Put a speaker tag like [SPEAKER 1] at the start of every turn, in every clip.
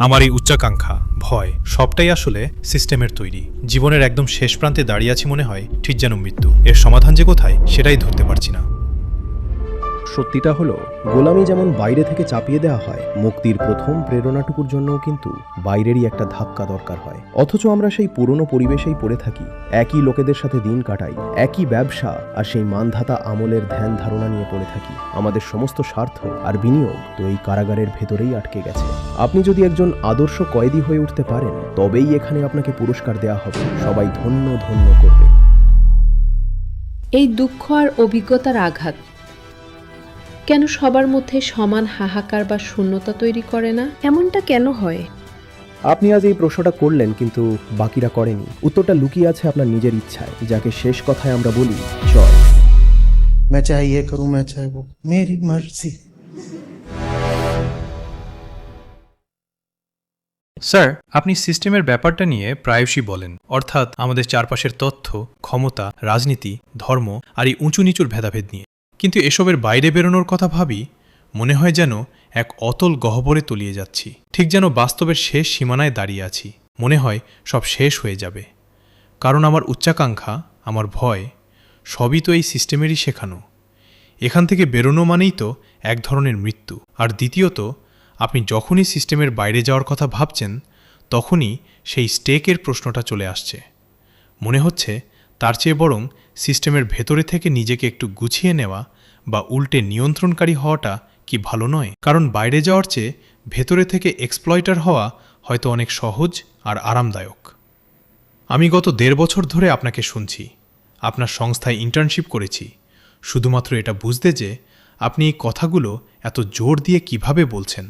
[SPEAKER 1] আমার এই উচ্চাকাঙ্ক্ষা, ভয় সবটাই আসলে সিস্টেমের তৈরি। জীবনের একদম শেষ প্রান্তে দাঁড়িয়ে আছি মনে হয়, ঠিক যেন মৃত্যু। এর সমাধান যে কোথায় সেটাই ধরতে পারছি না।
[SPEAKER 2] সত্যিটা হলো, গোলামি যেমন বাইরে থেকে চাপিয়ে দেওয়া হয়, মুক্তির প্রথম প্রেরণাটুকুর জন্যও কিন্তু বাইরেরই একটা ধাক্কা দরকার হয়। অথচ আমরা সেই পুরনো পরিবেশেই পড়ে থাকি, একই লোকেদের সাথে দিন কাটাই, একই ব্যবসা আর সেই মানধাতা আমলের ধ্যান ধারণা নিয়ে পড়ে থাকি। আমাদের সমস্ত স্বার্থ আর বিনিয়োগ তো এই কারাগারের ভেতরেই আটকে গেছে। আপনি যদি একজন আদর্শ কয়েদি হয়ে উঠতে পারেন, তবেই এখানে আপনাকে পুরস্কার দেওয়া হবে, সবাই ধন্য ধন্য করবে।
[SPEAKER 3] এই দুঃখ আর অভিজ্ঞতার আঘাত কেন সবার মধ্যে সমান হাহাকার বা শূন্যতা তৈরি করে না? এমনটা কেন হয়?
[SPEAKER 2] আপনি আজ এই প্রশ্নটা করলেন, কিন্তু বাকিরা করেনি। উত্তরটা লুকিয়ে আছে আপনার নিজের ইচ্ছায়, যাকে শেষ কথায় আমরা বলি জয়।
[SPEAKER 4] मैं चाहे ये करूं मैं चाहे वो, मेरी मर्जी।
[SPEAKER 1] স্যার, আপনি সিস্টেমের ব্যাপারটা নিয়ে প্রায়শই বলেন, অর্থাৎ আমাদের চারপাশের তথ্য, ক্ষমতা, রাজনীতি, ধর্ম আর এই উঁচু নিচুর ভেদাভেদ নিয়ে। কিন্তু এসবের বাইরে বেরোনোর কথা ভাবি, মনে হয় যেন এক অতল গহ্বরে তলিয়ে যাচ্ছি, ঠিক যেন বাস্তবের শেষ সীমানায় দাঁড়িয়ে আছি। মনে হয় সব শেষ হয়ে যাবে, কারণ আমার উচ্চাকাঙ্ক্ষা, আমার ভয় সবই তো এই সিস্টেমেরই শেখানো। এখান থেকে বেরোনো মানেই তো এক ধরনের মৃত্যু। আর দ্বিতীয়ত, আপনি যখনই সিস্টেমের বাইরে যাওয়ার কথা ভাবছেন, তখনই সেই স্টেকের প্রশ্নটা চলে আসছে। মনে হচ্ছে তার চেয়ে বরং সিস্টেমের ভেতরে থেকে নিজেকে একটু গুছিয়ে নেওয়া বা উল্টে নিয়ন্ত্রণকারী হওয়াটা কি ভালো নয়? কারণ বাইরে যাওয়ার চেয়ে ভেতরে থেকে এক্সপ্লয়টার হওয়া হয়তো অনেক সহজ আর আরামদায়ক। আমি গত 1.5 বছর ধরে আপনাকে শুনছি, আপনার সংস্থায় ইন্টার্নশিপ করেছি, শুধুমাত্র এটা বুঝতে যে আপনি এই কথাগুলো এত জোর দিয়ে কিভাবে বলছেন।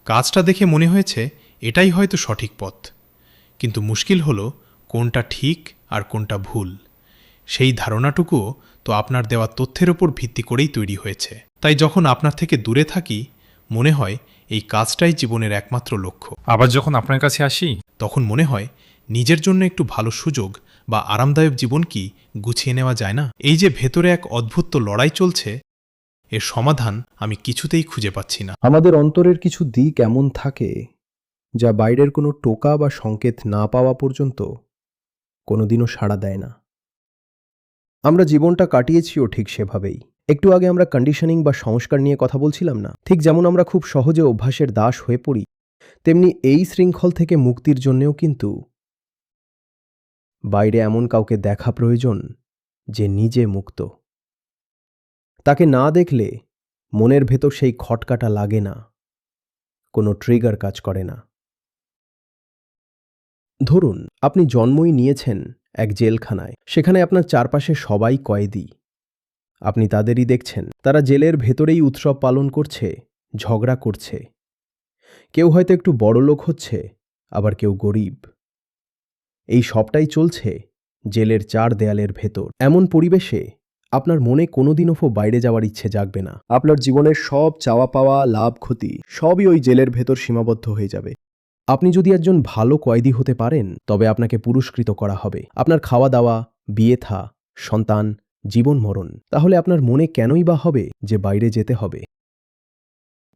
[SPEAKER 1] কাজটা দেখে মনে হয়েছে এটাই হয়তো সঠিক পথ, কিন্তু মুশকিল হলো কোনটা ঠিক আর কোনটা ভুল। সেই ধারণাটুকুও তো আপনার দেওয়া তথ্যের ওপর ভিত্তি করেই তৈরি হয়েছে। তাই যখন আপনার থেকে দূরে থাকি, মনে হয় এই কাজটাই জীবনের একমাত্র লক্ষ্য।
[SPEAKER 5] আবার যখন আপনার কাছে আসি,
[SPEAKER 1] তখন মনে হয় নিজের জন্য একটু ভালো সুযোগ বা আরামদায়ক জীবন কি গুছিয়ে নেওয়া যায় না? এই যে ভেতরে এক অদ্ভুত লড়াই চলছে, এর সমাধান আমি কিছুতেই খুঁজে পাচ্ছি না।
[SPEAKER 2] আমাদের অন্তরের কিছু দিক এমন থাকে, যা বাইরের কোনো টোকা বা সংকেত না পাওয়া পর্যন্ত কোনোদিনও সাড়া দেয় না। আমরা জীবনটা কাটিয়েছিও ঠিক সেভাবেই। একটু আগে আমরা কন্ডিশনিং বা সংস্কার নিয়ে কথা বলছিলাম না? ঠিক যেমন আমরা খুব সহজে অভ্যাসের দাস হয়ে পড়ি, তেমনি এই শৃঙ্খল থেকে মুক্তির জন্যেও কিন্তু বাইরে এমন কাউকে দেখা প্রয়োজন যে নিজে মুক্ত। তাকে না দেখলে মনের ভেতর সেই খটকাটা লাগে না, কোনো ট্রিগার কাজ করে না। ধরুন, আপনি জন্মই নিয়েছেন এক জেলখানায়, সেখানে আপনার চারপাশে সবাই কয়েদি। আপনি তাদেরই দেখছেন, তারা জেলের ভেতরেই উৎসব পালন করছে, ঝগড়া করছে। কেউ হয়তো একটু বড়লোক হচ্ছে, আবার কেউ গরিব। এই সবটাই চলছে জেলের 4 দেয়ালের ভেতর। এমন পরিবেশে আপনার মনে কোনোদিনও বাইরে যাওয়ার ইচ্ছে জাগবে না। আপনার জীবনের সব চাওয়া পাওয়া, লাভ ক্ষতি সবই ওই জেলের ভেতর সীমাবদ্ধ হয়ে যাবে। আপনি যদি একজন ভালো কয়েদি হতে পারেন, তবে আপনাকে পুরস্কৃত করা হবে, আপনার খাওয়া দাওয়া, বিয়ে থা, সন্তান, জীবন মরণ। তাহলে আপনার মনে কেনই বা হবে যে বাইরে যেতে হবে?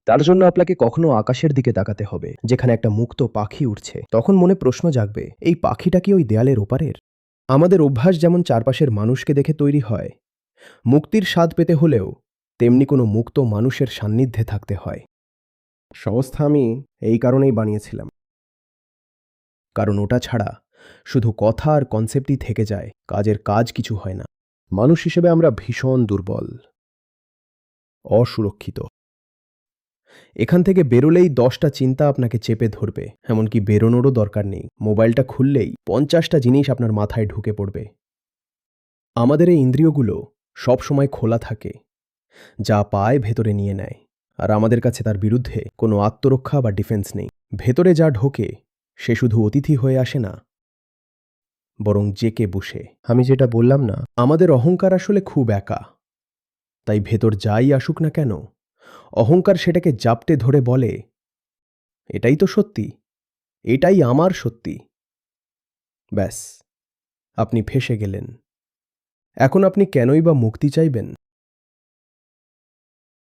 [SPEAKER 2] তার জন্য আপনাকে কখনো আকাশের দিকে তাকাতে হবে, যেখানে একটা মুক্ত পাখি উড়ছে। তখন মনে প্রশ্ন জাগবে, এই পাখিটা কি ওই দেয়ালের ওপারের? আমাদের অভ্যাস যেমন চারপাশের মানুষকে দেখে তৈরি হয়, মুক্তির স্বাদ পেতে হলেও তেমনি কোনো মুক্ত মানুষের সান্নিধ্যে থাকতে হয়। সংস্থা আমি এই কারণেই বানিয়েছিলাম, কারণ ওটা ছাড়া শুধু কথা আর কনসেপ্টই থেকে যায়, কাজের কাজ কিছু হয় না। মানুষ হিসেবে আমরা ভীষণ দুর্বল, অসুরক্ষিত। এখান থেকে বেরোলেই 10টা চিন্তা আপনাকে চেপে ধরবে, এমনকি বেরোনোরও দরকার নেই। মোবাইলটা খুললেই 50টা জিনিস আপনার মাথায় ঢুকে পড়বে। আমাদের এই ইন্দ্রিয়গুলো সবসময় খোলা থাকে, যা পায় ভেতরে নিয়ে নেয়, আর আমাদের কাছে তার বিরুদ্ধে কোনো আত্মরক্ষা বা ডিফেন্স নেই। ভেতরে যা ঢোকে সে শুধু অতিথি হয়ে আসে না, বরং জেকে বসে। আমি যেটা বললাম না, আমাদের অহংকার আসলে খুব একা। তাই ভেতর যাই আসুক না কেন, অহংকার সেটাকে জাপটে ধরে বলে, এটাই তো সত্যি, এটাই আমার সত্যি। ব্যাস, আপনি ফেঁসে গেলেন। এখন আপনি কেনই বা মুক্তি চাইবেন?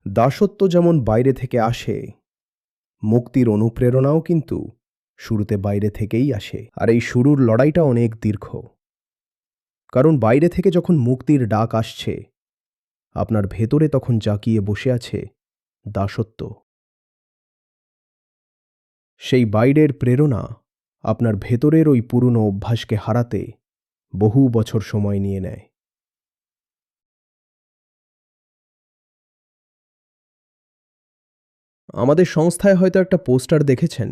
[SPEAKER 2] দাসত্ব যেমন বাইরে থেকে আসে, মুক্তির অনুপ্রেরণাও কিন্তু শুরুতে বাইরে থেকেই আসে, আর এই শুরুর লড়াইটা অনেক দীর্ঘ। কারণ বাইরে থেকে যখন মুক্তির ডাক আসছে, আপনার ভেতরে তখন জাঁকিয়ে বসে আছে দাসত্ব। সেই বাইরের প্রেরণা আপনার ভেতরের ওই পুরনো অভ্যাসকে হারাতে বহু বছর সময় নিয়ে নেয়। আমাদের সংস্থায় হয়তো একটা পোস্টার দেখেছেন,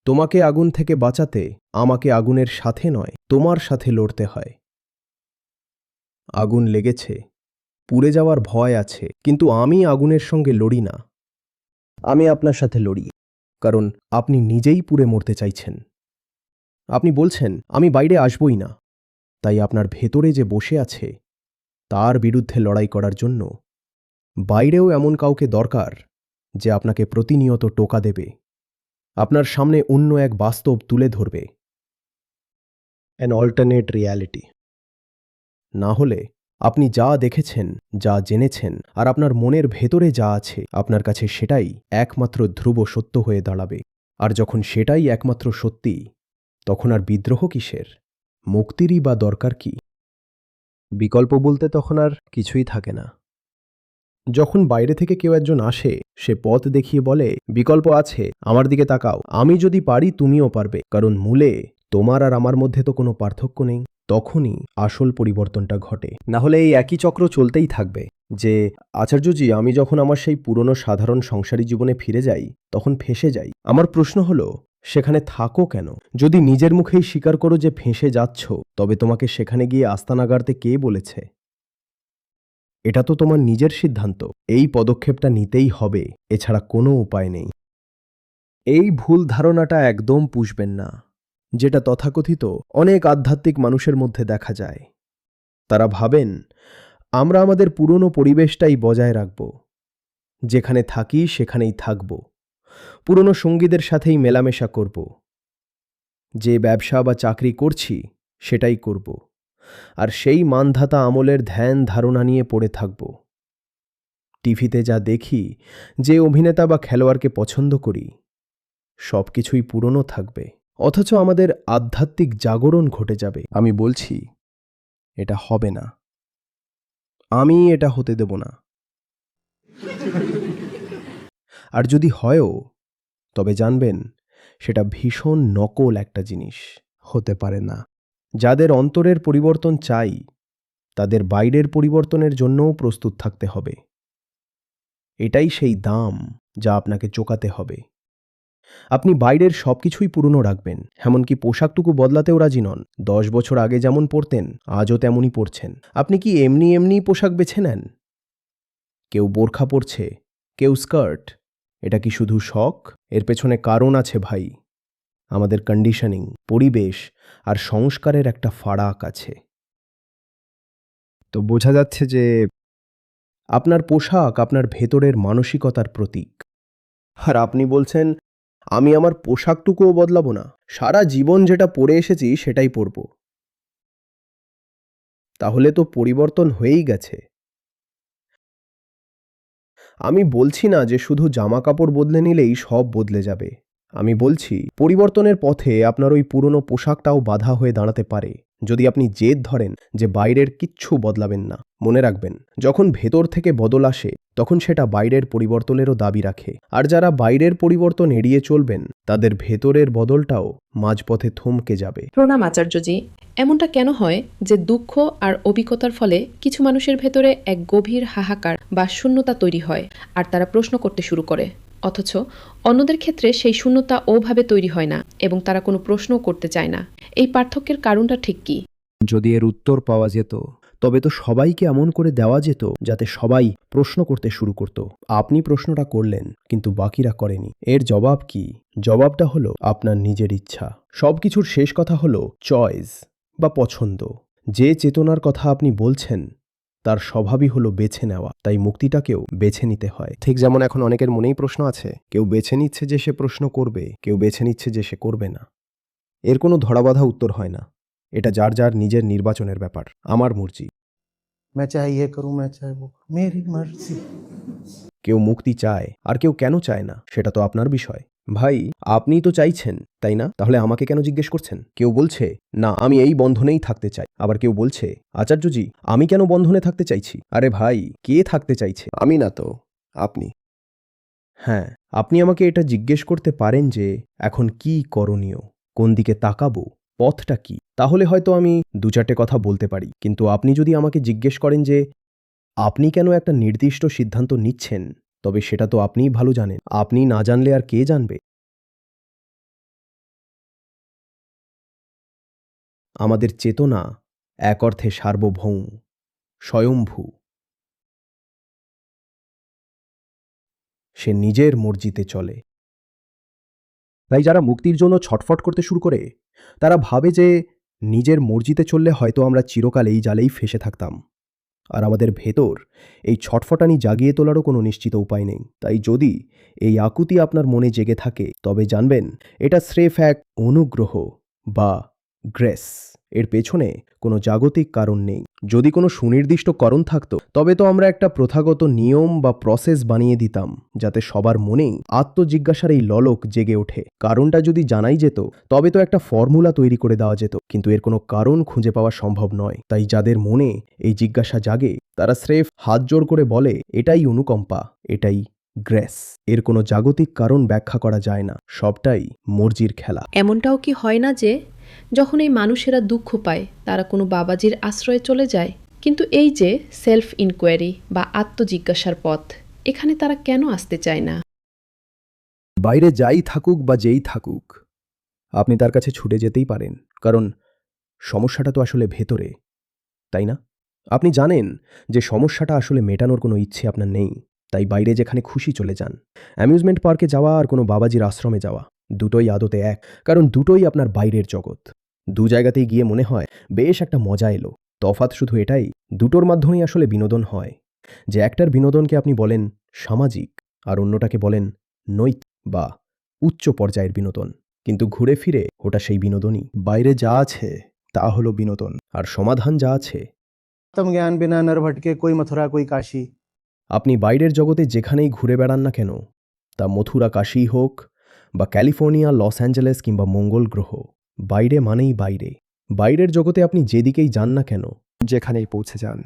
[SPEAKER 2] তোমাকে আগুন থেকে বাঁচাতে আমাকে আগুনের সাথে নয়, তোমার সাথে লড়তে হয়। আগুন লেগেছে, পুড়ে যাওয়ার ভয় আছে, কিন্তু আমি আগুনের সঙ্গে লড়ি না। আমি আপনার সাথে লড়ি, কারণ আপনি নিজেই পুড়ে মরতে চাইছেন। আপনি বলছেন আমি বাইরে আসবই না, তাই আপনার ভেতরে যে বসে আছে তার বিরুদ্ধে লড়াই করার জন্য বাইরেও এমন কাউকে দরকার যে আপনাকে প্রতিনিয়ত টোকা দেবে, আপনার সামনে অন্য এক বাস্তব তুলে ধরবে, অ্যান অল্টারনেট রিয়ালিটি। না হলে আপনি যা দেখেছেন, যা জেনেছেন, আর আপনার মনের ভেতরে যা আছে, আপনার কাছে সেটাই একমাত্র ধ্রুব সত্য হয়ে দাঁড়াবে। আর যখন সেটাই একমাত্র সত্যি, তখন আর বিদ্রোহ কিসের? মুক্তিরই বা দরকার কি? বিকল্প বলতে তখন আর কিছুই থাকে না। যখন বাইরে থেকে কেউ একজন আসে, সে পথ দেখিয়ে বলে, বিকল্প আছে, আমার দিকে তাকাও, আমি যদি পারি তুমিও পারবে, কারণ মূলে তোমার আর আমার মধ্যে তো কোনো পার্থক্য নেই। তখনই আসল পরিবর্তনটা ঘটে। না হলে এই একই চক্র চলতেই থাকবে যে, আচার্যজি, আমি যখন আমার সেই পুরনো সাধারণ সংসারী জীবনে ফিরে যাই তখন ফেঁসে যাই। আমার প্রশ্ন হলো, সেখানে থাকো কেন? যদি নিজের মুখেই স্বীকার করো যে ফেঁসে যাচ্ছ, তবে তোমাকে সেখানে গিয়ে আস্তানা গাড়তে কে বলেছে? এটা তো তোমার নিজের সিদ্ধান্ত। এই পদক্ষেপটা নিতেই হবে, এছাড়া কোনো উপায় নেই। এই ভুল ধারণাটা একদম পুষবেন না, যেটা তথাকথিত অনেক আধ্যাত্মিক মানুষের মধ্যে দেখা যায়। তারা ভাবেন আমরা আমাদের পুরনো পরিবেশটাই বজায় রাখব, যেখানে থাকি সেখানেই থাকব, পুরনো সঙ্গীদের সাথেই মেলামেশা করব, যে ব্যবসা বা চাকরি করছি সেটাই করব, আর সেই মানধাতা আমলের ধ্যান ধারণা নিয়ে পড়ে থাকব। টিভিতে যা দেখি, যে অভিনেতা বা খেলোয়াড়কে পছন্দ করি, সব কিছুই পুরনো থাকবে, অথচ আমাদের আধ্যাত্মিক জাগরণ ঘটে যাবে। আমি বলছি, এটা হবে না। আমি এটা হতে দেব না। আর যদি হয়ও, তবে জানবেন সেটা ভীষণ নকল একটা জিনিস, হতে পারে না। যাদের অন্তরের পরিবর্তন চাই, তাদের বাইরের পরিবর্তনের জন্যও প্রস্তুত থাকতে হবে। এটাই সেই দাম যা আপনাকে চোকাতে হবে। আপনি বাইরের সবকিছুই পুরনো রাখবেন, এমনকি পোশাকটুকু বদলাতেও রাজি নন। 10 বছর আগে যেমন পরতেন, আজও তেমনই পরছেন। আপনি কি এমনি এমনি পোশাক বেছে নেন? কেউ বোরখা পরছে, কেউ স্কার্ট। এটা কি শুধু শখ? এর পেছনে কারণ আছে ভাই। আমাদের কন্ডিশনিং, পরিবেশ আর সংস্কারের একটা ফারাক আছে। তো বোঝা যাচ্ছে যে আপনার পোশাক আপনার ভেতরের মানসিকতার প্রতীক। আর আপনি বলছেন আমি আমার পোশাকটুকুও বদলাবো না, সারা জীবন যেটা পরে এসেছি সেটাই পরব। তাহলে তো পরিবর্তন হয়েই গেছে। আমি বলছি না যে শুধু জামা কাপড় বদলে নিলেই সব বদলে যাবে। আমি বলছি পরিবর্তনের পথে আপনার ওই পুরনো পোশাকটাও বাধা হয়ে দাঁড়াতে পারে, যদি আপনি জেদ ধরেন যে বাইরের কিচ্ছু বদলাবেন না। মনে রাখবেন, যখন ভেতর থেকে বদল আসে তখন সেটা বাইরের পরিবর্তনেরও দাবি রাখে। আর যারা বাইরের পরিবর্তন এড়িয়ে চলবেন, তাদের ভেতরের বদলটাও মাঝপথে থমকে যাবে।
[SPEAKER 3] প্রণাম আচার্যজি। এমনটা কেন হয় যে দুঃখ আর অভিজ্ঞতার ফলে কিছু মানুষের ভেতরে এক গভীর হাহাকার বা শূন্যতা তৈরি হয়, আর তারা প্রশ্ন করতে শুরু করে, অথচ অন্যদের ক্ষেত্রে সেই শূন্যতা ওভাবে তৈরি হয় না এবং তারা কোনো প্রশ্নও করতে চায় না? এই পার্থক্যের কারণটা ঠিক কি?
[SPEAKER 2] যদি এর উত্তর পাওয়া যেত, তবে তো সবাইকে এমন করে দেওয়া যেত যাতে সবাই প্রশ্ন করতে শুরু করত। আপনি প্রশ্নটা করলেন, কিন্তু বাকিরা করেনি। এর জবাব কি? জবাবটা হলো আপনার নিজের ইচ্ছা। সবকিছুর শেষ কথা হলো চয়েস বা পছন্দ। যে চেতনার কথা আপনি বলছেন তার স্বভাবই হলো বেছে নেওয়া। তাই মুক্তিটাকেও বেছে নিতে হয়। ঠিক যেমন এখন অনেকের মনেই প্রশ্ন আছে, কেউ বেছে নিচ্ছে যে সে প্রশ্ন করবে, কেউ বেছে নিচ্ছে যে সে করবে না। এর কোনো ধরাবাঁধা উত্তর হয় না। এটা যার যার নিজের নির্বাচনের ব্যাপার। আমার মর্জি।
[SPEAKER 4] मैं चाहे ये करूं मैं चाहे वो, मेरी मर्जी।
[SPEAKER 2] কেউ মুক্তি চায় আর কেউ কেন চায় না সেটা তো আপনার বিষয়। ভাই, আপনি তো চাইছেন, তাই না? তাহলে আমাকে কেন জিজ্ঞেস করছেন? কেউ বলছে, না আমি এই বন্ধনেই থাকতে চাই। আবার কেউ বলছে, আচার্যজি আমি কেন বন্ধনে থাকতে চাইছি? আরে ভাই, কে থাকতে চাইছে? আমি না তো, আপনি। হ্যাঁ, আপনি আমাকে এটা জিজ্ঞেস করতে পারেন যে এখন কি করণীয়, কোন দিকে তাকাবো, পথটা কি? তাহলে হয়তো আমি ২-৪টে কথা বলতে পারি। কিন্তু আপনি যদি আমাকে জিজ্ঞেস করেন যে আপনি কেন একটা নির্দিষ্ট সিদ্ধান্ত নিচ্ছেন, তবে সেটা তো আপনিই ভালো জানেন। আপনি না জানলে আর কে জানবে? আমাদের চেতনা এক অর্থে সার্বভৌম, স্বয়ম্ভূ। সে নিজের মর্জিতে চলে। তাই যারা মুক্তির জন্য ছটফট করতে শুরু করে, তারা ভাবে যে নিজের মর্জিতে চললে হয়তো আমরা চিরকাল এই জালেই ফেঁসে থাকতাম। আর আমাদের ভেতর এই ছটফটানি জাগিয়ে তোলারও কোনো নিশ্চিত উপায় নেই। তাই যদি এই আকুতি আপনার মনে জেগে থাকে, তবে জানবেন এটা স্রেফ এক অনুগ্রহ বা গ্রেস। এর পেছনে কোনো জাগতিক কারণ নেই। যদি কোনো সুনির্দিষ্ট কারণ থাকতো, তবে তো আমরা একটা প্রথাগত নিয়ম বা প্রসেস বানিয়ে দিতাম, যাতে সবার মনেই আত্মজিজ্ঞাসার এই ললক জেগে ওঠে। কারণটা যদি জানাই যেত, তবে তো একটা ফর্মুলা তৈরি করে দেওয়া যেত। কিন্তু এর কোনো কারণ খুঁজে পাওয়া সম্ভব নয়। তাই যাদের মনে এই জিজ্ঞাসা জাগে, তারা স্রেফ হাত জোড় করে বলে, এটাই অনুকম্পা, এটাই গ্রেস। এর কোনো জাগতিক কারণ ব্যাখ্যা করা যায় না, সবটাই মর্জির খেলা।
[SPEAKER 3] এমনটাও কি হয় না যে যখন এই মানুষেরা দুঃখ পায় তারা কোনো বাবাজির আশ্রয়ে চলে যায়? কিন্তু এই যে সেলফ ইনকোয়ারি বা আত্মজিজ্ঞাসার পথ, এখানে তারা কেন আসতে চায় না?
[SPEAKER 2] বাইরে যাই থাকুক বা যেই থাকুক, আপনি তার কাছে ছুটে যেতেই পারেন, কারণ সমস্যাটা তো আসলে ভেতরে, তাই না? আপনি জানেন যে সমস্যাটা আসলে মেটানোর কোনো ইচ্ছে আপনার নেই। তাই বাইরে যেখানে খুশি চলে যান। অ্যামিউজমেন্ট পার্কে যাওয়া আর কোনো বাবাজির আশ্রমে যাওয়া, দুটোই আদতে এক। কারণ দুটোই আপনার বাইরের জগৎ। দু জায়গাতেই গিয়ে মনে হয় বেশ একটা মজা এলো। তফাৎ শুধু এটাই, দুটোর মাধ্যমেই আসলে বিনোদন হয়। যে একটার বিনোদনকে আপনি বলেন সামাজিক, আর অন্যটাকে বলেন নৈতিক বা উচ্চ পর্যায়ের বিনোদন। কিন্তু ঘুরে ফিরে ওটা সেই বিনোদনই। বাইরে যা আছে তা হলো বিনোদন, আর সমাধান যা আছে।
[SPEAKER 4] तम ज्ञान बिना नर भटके, कोई मथुरा कोई काशी।
[SPEAKER 2] আপনি বাইরের জগতে যেখানেই ঘুরে বেড়ান না কেন, তা মথুরা কাশী হোক বা ক্যালিফোর্নিয়া, লস অ্যাঞ্জেলেস কিংবা মঙ্গল গ্রহ, বাইরে মানেই বাইরে। বাইরের জগতে আপনি যেদিকেই যান না কেন, যেখানেই পৌঁছে যান,